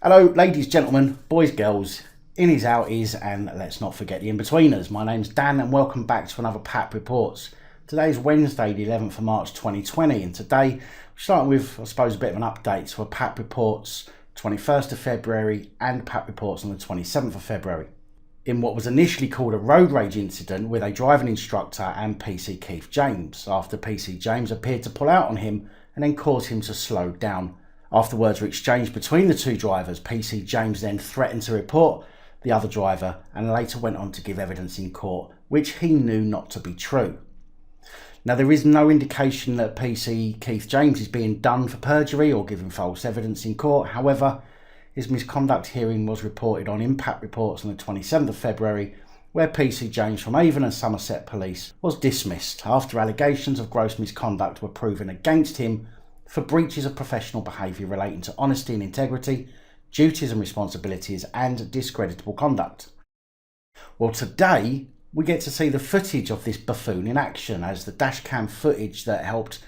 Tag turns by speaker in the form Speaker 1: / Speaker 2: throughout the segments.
Speaker 1: Hello, ladies, gentlemen, boys, girls, innies, outies, and let's not forget the in-betweeners. My name's Dan and welcome back to another PAP Reports. Today is Wednesday, the 11th of March 2020, and today we're starting with, I suppose, a bit of an update to a PAP Reports 21st of February and PAP Reports on the 27th of February. In what was initially called a road rage incident with a driving instructor and PC Keith James, after PC James appeared to pull out on him and then cause him to slow down. After words were exchanged between the two drivers, PC James then threatened to report the other driver and later went on to give evidence in court, which he knew not to be true. Now, there is no indication that PC Keith James is being done for perjury or giving false evidence in court. However, his misconduct hearing was reported on in PAP Reports on the 27th of February, where PC James from Avon and Somerset Police was dismissed after allegations of gross misconduct were proven against him for breaches of professional behaviour relating to honesty and integrity, duties and responsibilities, and discreditable conduct. Well, today we get to see the footage of this buffoon in action, as the dashcam footage that helped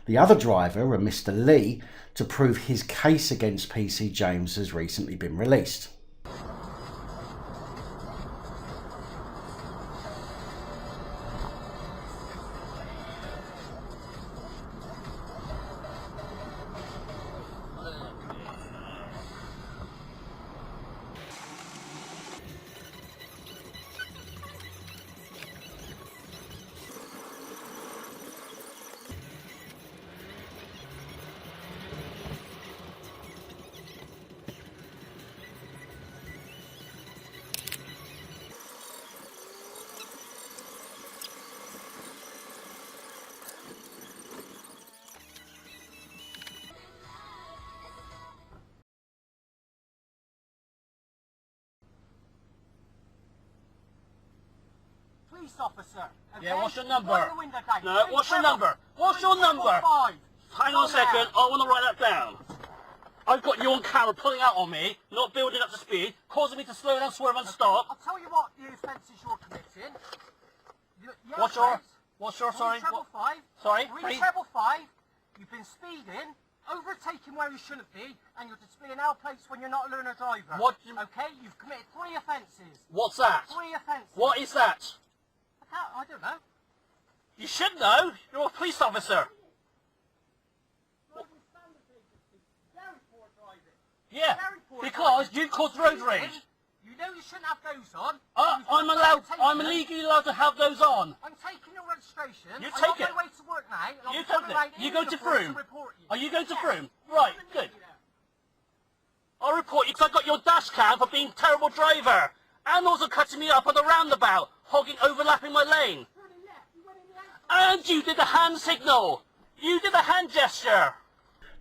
Speaker 1: the other driver, a Mr. Lee, to prove his case against PC James has recently been released.
Speaker 2: Police officer. Okay?
Speaker 3: Yeah, what's your number?
Speaker 2: Wind the window down.
Speaker 3: No, what's your number? What's your number? Hang on a second, I want to write that down. I've got you on camera pulling out on me, not building up to speed, causing me to slow down, swerve and stop.
Speaker 2: I'll tell you what the offences you're committing.
Speaker 3: What's your, sorry?
Speaker 2: Treble five.
Speaker 3: Sorry?
Speaker 2: Treble five. You've been speeding, overtaking where you shouldn't be, and you're displaying L plates when you're not a learner driver. Okay, you've committed 3 offences.
Speaker 3: What's that?
Speaker 2: 3 offences.
Speaker 3: What is that?
Speaker 2: I don't know.
Speaker 3: You should know. You're a police officer. Yeah, because you caused road rage.
Speaker 2: You know you shouldn't have those on.
Speaker 3: I'm legally allowed to have those on.
Speaker 2: I'm taking your registration.
Speaker 3: You take it.
Speaker 2: I'm on my way to work now. And
Speaker 3: You
Speaker 2: I'm
Speaker 3: take it. You go to Froome. Are you going to Froome? Right, good. I'll report you because I got your dash cam for being a terrible driver. And also cutting me up on the roundabout, overlapping my lane. And you did the hand signal. You did the hand gesture.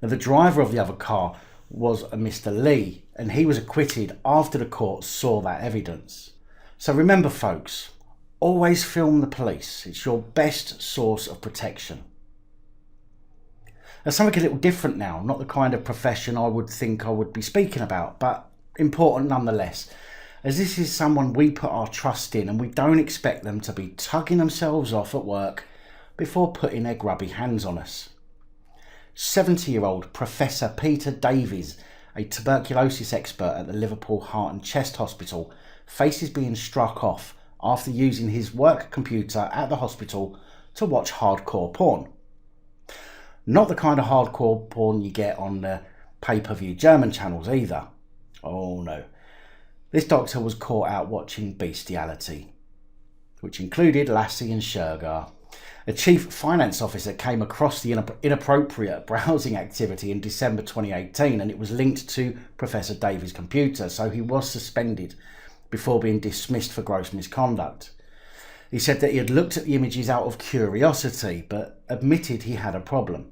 Speaker 1: Now, the driver of the other car was a Mr. Lee, and he was acquitted after the court saw that evidence. So remember, folks, always film the police. It's your best source of protection. There's something a little different now, not the kind of profession I would think I would be speaking about, but important nonetheless, as this is someone we put our trust in and we don't expect them to be tugging themselves off at work before putting their grubby hands on us. 70-year-old Professor Peter Davies, a tuberculosis expert at the Liverpool Heart and Chest hospital, faces being struck off after using his work computer at the hospital to watch hardcore porn. Not the kind of hardcore porn you get on the pay-per-view German channels either. Oh no. This doctor was caught out watching bestiality, which included Lassie and Shergar. A chief finance officer came across the inappropriate browsing activity in December 2018, and it was linked to Professor Davies' computer, so he was suspended before being dismissed for gross misconduct. He said that he had looked at the images out of curiosity, but admitted he had a problem.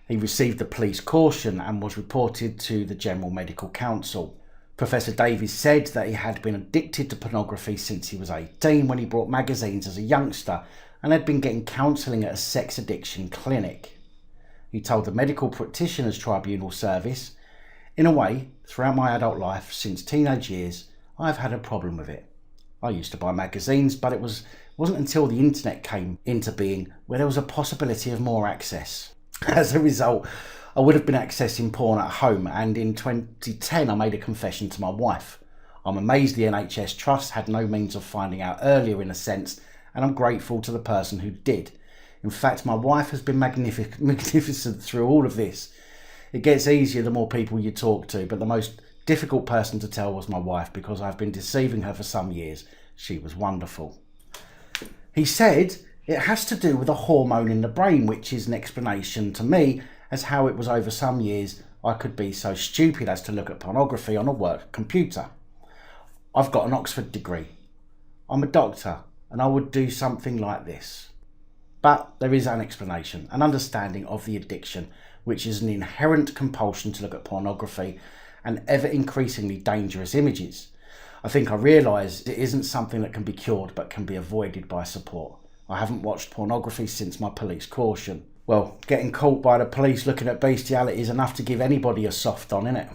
Speaker 1: He received a police caution and was reported to the General Medical Council. Professor Davies said that he had been addicted to pornography since he was 18 when he bought magazines as a youngster and had been getting counselling at a sex addiction clinic. He told the Medical Practitioners Tribunal Service, "In a way, throughout my adult life, since teenage years, I've had a problem with it. I used to buy magazines, but it wasn't until the internet came into being where there was a possibility of more access. As a result, I would have been accessing porn at home, and in 2010 I made a confession to my wife. I'm amazed the NHS Trust had no means of finding out earlier in a sense, and I'm grateful to the person who did. In fact, my wife has been magnificent through all of this. It gets easier the more people you talk to, but the most difficult person to tell was my wife, because I've been deceiving her for some years. She was wonderful. He said it has to do with a hormone in the brain, which is an explanation to me as how it was over some years I could be so stupid as to look at pornography on a work computer. I've got an Oxford degree. I'm a doctor, and I would do something like this. But there is an explanation, an understanding of the addiction, which is an inherent compulsion to look at pornography and ever increasingly dangerous images. I think I realised it isn't something that can be cured but can be avoided by support. I haven't watched pornography since my police caution. Well, getting caught by the police looking at bestiality is enough to give anybody a soft on, innit?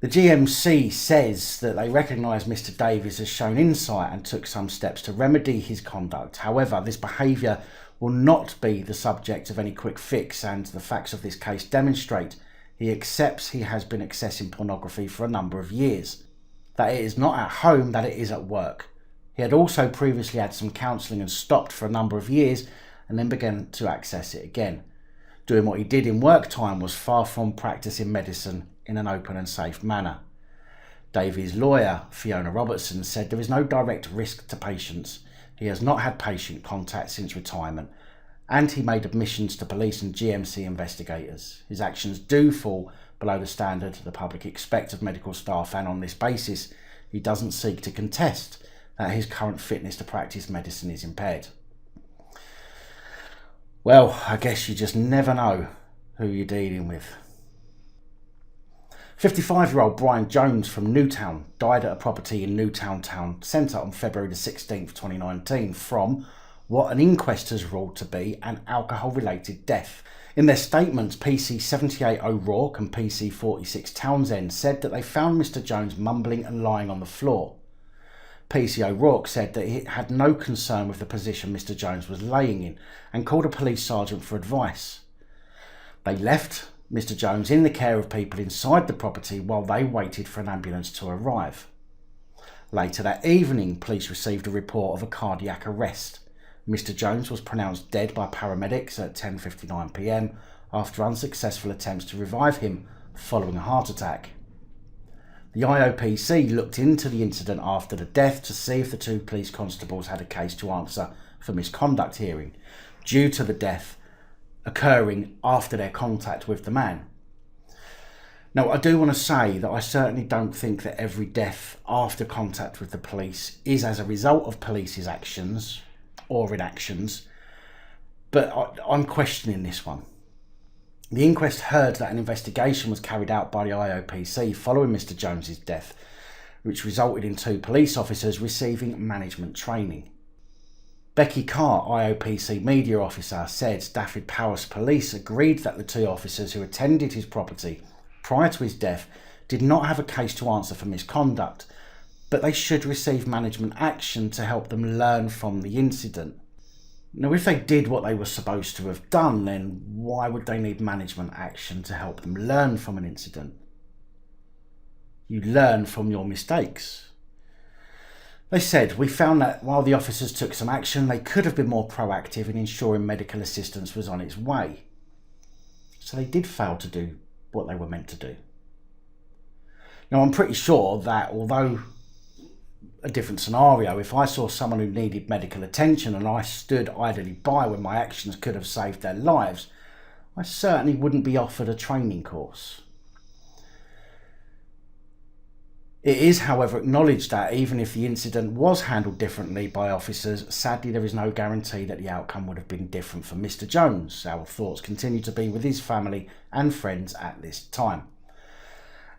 Speaker 1: The GMC says that they recognise Mr Davies has shown insight and took some steps to remedy his conduct. However, this behaviour will not be the subject of any quick fix, and the facts of this case demonstrate he accepts he has been accessing pornography for a number of years. That it is not at home, that it is at work. He had also previously had some counselling and stopped for a number of years and then began to access it again. Doing what he did in work time was far from practising medicine in an open and safe manner. Davies' lawyer, Fiona Robertson, said there is no direct risk to patients. He has not had patient contact since retirement, and he made admissions to police and GMC investigators. His actions do fall below the standard the public expect of medical staff, and on this basis he doesn't seek to contest that his current fitness to practice medicine is impaired. Well, I guess you just never know who you're dealing with. 55-year-old Brian Jones from Newtown died at a property in Newtown Town Centre on February the 16th, 2019 from what an inquest has ruled to be an alcohol-related death. In their statements, PC 78 O'Rourke and PC 46 Townsend said that they found Mr Jones mumbling and lying on the floor. PC O'Rourke said that he had no concern with the position Mr Jones was laying in and called a police sergeant for advice. They left Mr Jones in the care of people inside the property while they waited for an ambulance to arrive. Later that evening, police received a report of a cardiac arrest. Mr Jones was pronounced dead by paramedics at 10:59 p.m. after unsuccessful attempts to revive him following a heart attack. The IOPC looked into the incident after the death to see if the two police constables had a case to answer for misconduct hearing, due to the death occurring after their contact with the man. Now, I do want to say that I certainly don't think that every death after contact with the police is as a result of police's actions or inactions, but I'm questioning this one. The inquest heard that an investigation was carried out by the IOPC following Mr Jones's death, which resulted in two police officers receiving management training. Becky Carr, IOPC media officer, said Dyfed-Powys Police agreed that the two officers who attended his property prior to his death did not have a case to answer for misconduct, but they should receive management action to help them learn from the incident. Now, if they did what they were supposed to have done, then why would they need management action to help them learn from an incident? You learn from your mistakes. They said, we found that while the officers took some action, they could have been more proactive in ensuring medical assistance was on its way. So they did fail to do what they were meant to do. Now, I'm pretty sure that although a different scenario, if I saw someone who needed medical attention and I stood idly by when my actions could have saved their lives, I certainly wouldn't be offered a training course. It is, however, acknowledged that even if the incident was handled differently by officers, sadly there is no guarantee that the outcome would have been different for Mr Jones. Our thoughts continue to be with his family and friends at this time.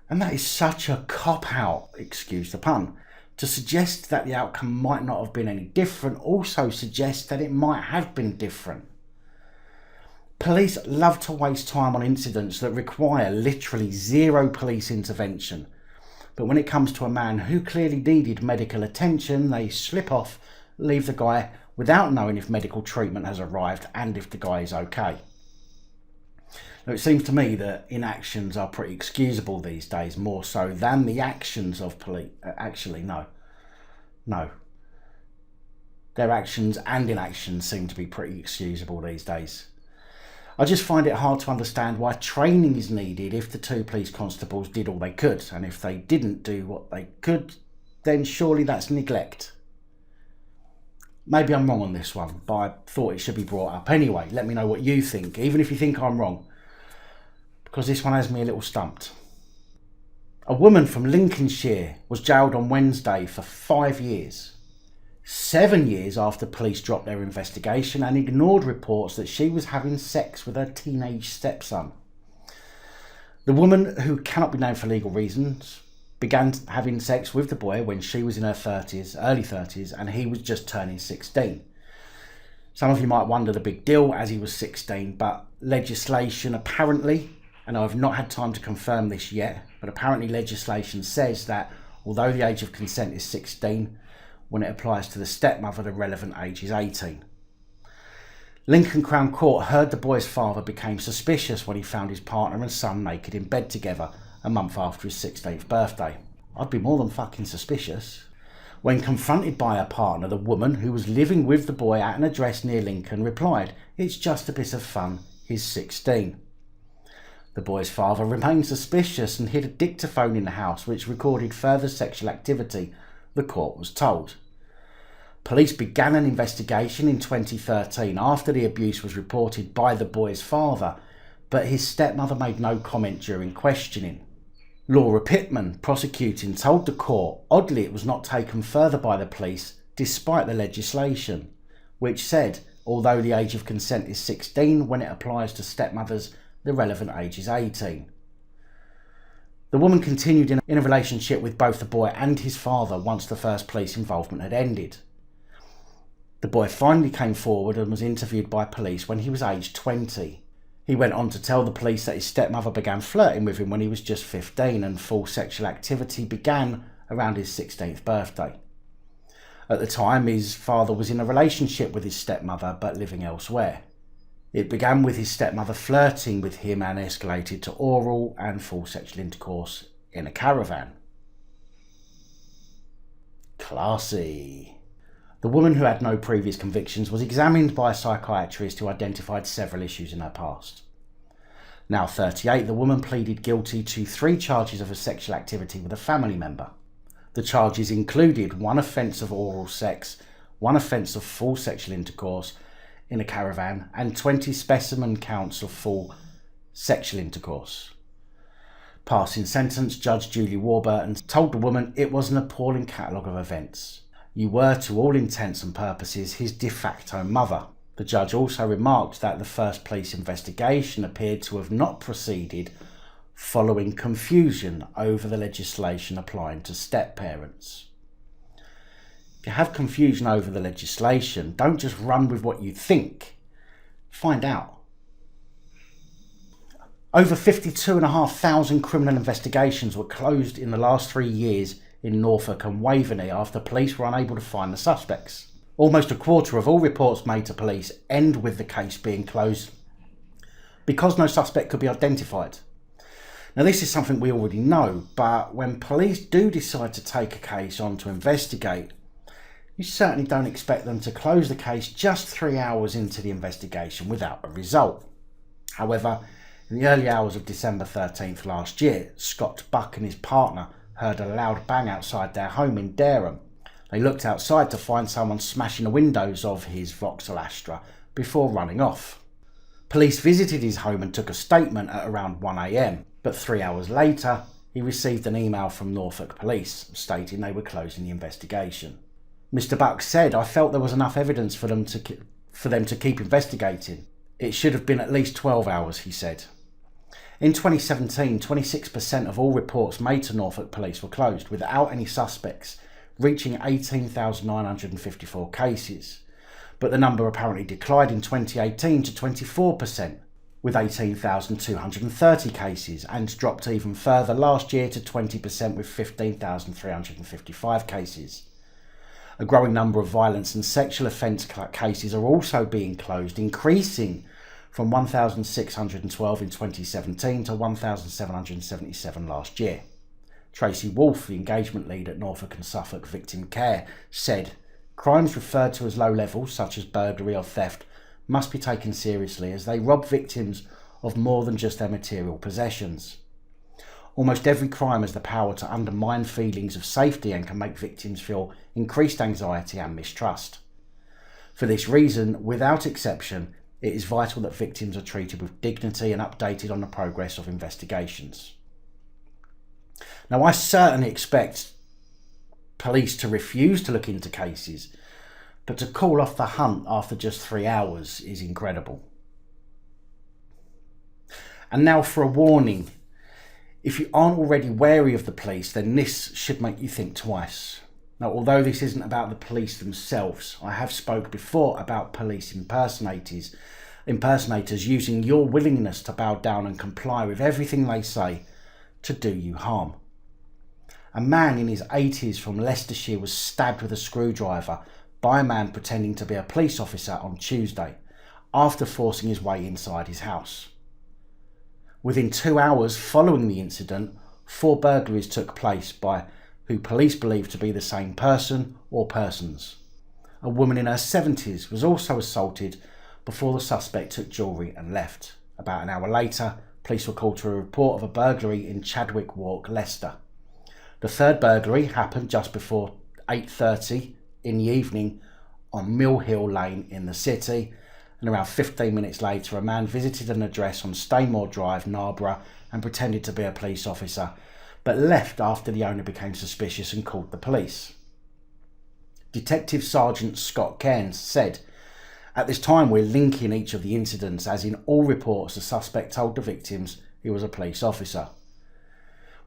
Speaker 1: And that is such a cop-out, excuse the pun. To suggest that the outcome might not have been any different also suggests that it might have been different. Police love to waste time on incidents that require literally zero police intervention. But when it comes to a man who clearly needed medical attention, they slip off, leave the guy without knowing if medical treatment has arrived and if the guy is okay. Now, it seems to me that inactions are pretty excusable these days, more so than the actions of police. Actually, no. Their actions and inactions seem to be pretty excusable these days. I just find it hard to understand why training is needed if the two police constables did all they could, and if they didn't do what they could, then surely that's neglect. Maybe I'm wrong on this one, but I thought it should be brought up. Anyway, let me know what you think, even if you think I'm wrong, because this one has me a little stumped. A woman from Lincolnshire was jailed on Wednesday for 5 years. 7 years after police dropped their investigation and ignored reports that she was having sex with her teenage stepson. The woman, who cannot be named for legal reasons, began having sex with the boy when she was in her early 30s, and he was just turning 16. Some of you might wonder the big deal, as he was 16, but legislation apparently, and I've not had time to confirm this yet, but apparently legislation says that although the age of consent is 16, when it applies to the stepmother, the relevant age is 18. Lincoln Crown Court heard the boy's father became suspicious when he found his partner and son naked in bed together a month after his 16th birthday. I'd be more than fucking suspicious. When confronted by her partner, the woman, who was living with the boy at an address near Lincoln, replied, "It's just a bit of fun, he's 16. The boy's father remained suspicious and hid a dictaphone in the house which recorded further sexual activity, the court was told. Police began an investigation in 2013 after the abuse was reported by the boy's father, but his stepmother made no comment during questioning. Laura Pittman, prosecuting, told the court oddly it was not taken further by the police despite the legislation, which said although the age of consent is 16, when it applies to stepmothers, the relevant age is 18. The woman continued in a relationship with both the boy and his father once the first police involvement had ended. The boy finally came forward and was interviewed by police when he was aged 20. He went on to tell the police that his stepmother began flirting with him when he was just 15, and full sexual activity began around his 16th birthday. At the time, his father was in a relationship with his stepmother but living elsewhere. It began with his stepmother flirting with him and escalated to oral and full sexual intercourse in a caravan. Classy. The woman, who had no previous convictions, was examined by a psychiatrist who identified several issues in her past. Now 38, the woman pleaded guilty to 3 charges of sexual activity with a family member. The charges included 1 offence of oral sex, 1 offence of full sexual intercourse in a caravan, and 20 specimen counts of full sexual intercourse. Passing sentence, Judge Julie Warburton told the woman it was an appalling catalogue of events. You were, to all intents and purposes, his de facto mother. The judge also remarked that the first police investigation appeared to have not proceeded following confusion over the legislation applying to step-parents. If you have confusion over the legislation, don't just run with what you think. Find out. Over 52,500 criminal investigations were closed in the last 3 years in Norfolk and Waveney after police were unable to find the suspects. Almost a quarter of all reports made to police end with the case being closed because no suspect could be identified. Now, this is something we already know, but when police do decide to take a case on to investigate, you certainly don't expect them to close the case just 3 hours into the investigation without a result. However, in the early hours of December 13th last year, Scott Buck and his partner heard a loud bang outside their home in Dereham. They looked outside to find someone smashing the windows of his Vauxhall Astra before running off. Police visited his home and took a statement at around 1 a.m, but 3 hours later, he received an email from Norfolk Police stating they were closing the investigation. Mr. Buck said, "I felt there was enough evidence for them to keep investigating. It should have been at least 12 hours, he said. In 2017, 26% of all reports made to Norfolk Police were closed without any suspects, reaching 18,954 cases. But the number apparently declined in 2018 to 24%, with 18,230 cases, and dropped even further last year to 20% with 15,355 cases. A growing number of violence and sexual offence cases are also being closed, increasing from 1,612 in 2017 to 1,777 last year. Tracy Wolfe, the engagement lead at Norfolk and Suffolk Victim Care, said, "Crimes referred to as low level, such as burglary or theft, must be taken seriously as they rob victims of more than just their material possessions. Almost every crime has the power to undermine feelings of safety and can make victims feel increased anxiety and mistrust. For this reason, without exception, it is vital that victims are treated with dignity and updated on the progress of investigations." Now, I certainly expect police to refuse to look into cases, but to call off the hunt after just 3 hours is incredible. And now for a warning. If you aren't already wary of the police, then this should make you think twice. Now, although this isn't about the police themselves, I have spoke before about police impersonators using your willingness to bow down and comply with everything they say to do you harm. A man in his 80s from Leicestershire was stabbed with a screwdriver by a man pretending to be a police officer on Tuesday after forcing his way inside his house. Within 2 hours following the incident, 4 burglaries took place by who police believe to be the same person or persons. A woman in her 70s was also assaulted before the suspect took jewellery and left. About an hour later, police were called to a report of a burglary in Chadwick Walk, Leicester. The third burglary happened just before 8:30 in the evening on Mill Hill Lane in the city, and around 15 minutes later a man visited an address on Staymore Drive, Narborough, and pretended to be a police officer, but left after the owner became suspicious and called the police. Detective Sergeant Scott Cairns said, "At this time we're linking each of the incidents, as in all reports the suspect told the victims he was a police officer.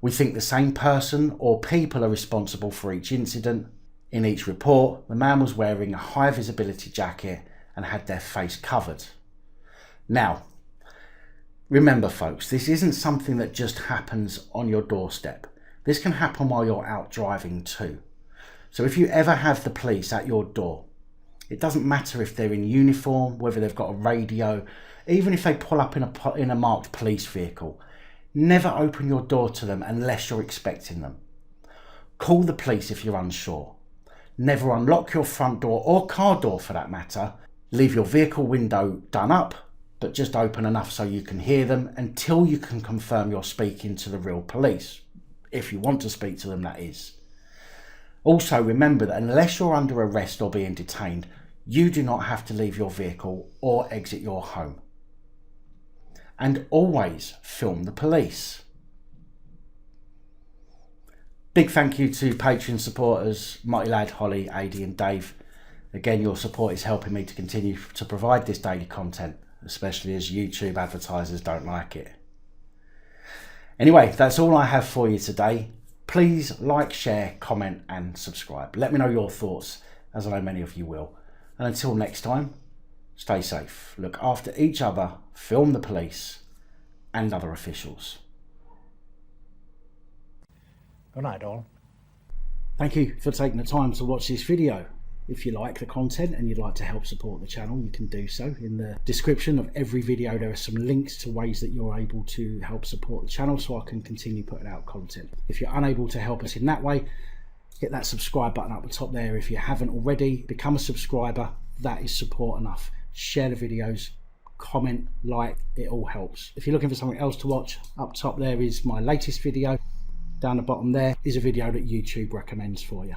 Speaker 1: We think the same person or people are responsible for each incident. In each report, the man was wearing a high visibility jacket and had their face covered." Now, remember folks, this isn't something that just happens on your doorstep. This can happen while you're out driving too. So if you ever have the police at your door, it doesn't matter if they're in uniform, whether they've got a radio, even if they pull up in a marked police vehicle, never open your door to them unless you're expecting them. Call the police if you're unsure. Never unlock your front door or car door for that matter. Leave your vehicle window done up, but just open enough so you can hear them until you can confirm you're speaking to the real police. If you want to speak to them, that is. Also remember that unless you're under arrest or being detained, you do not have to leave your vehicle or exit your home. And always film the police. Big thank you to Patreon supporters Marty Lad, Holly, Adi and Dave. Again, your support is helping me to continue to provide this daily content, especially as YouTube advertisers don't like it. Anyway, that's all I have for you today. Please like, share, comment and subscribe. Let me know your thoughts, as I know many of you will. And until next time, stay safe, look after each other, film the police and other officials.
Speaker 4: Good night, all.
Speaker 1: Thank you for taking the time to watch this video. If you like the content and you'd like to help support the channel, you can do so. In the description of every video there are some links to ways that you're able to help support the channel so I can continue putting out content. If you're unable to help us in that way, hit that subscribe button up the top there. If you haven't already, become a subscriber. That is support enough. Share the videos, comment, like, it all helps. If you're looking for something else to watch, up top there is my latest video. Down the bottom there is a video that YouTube recommends for you.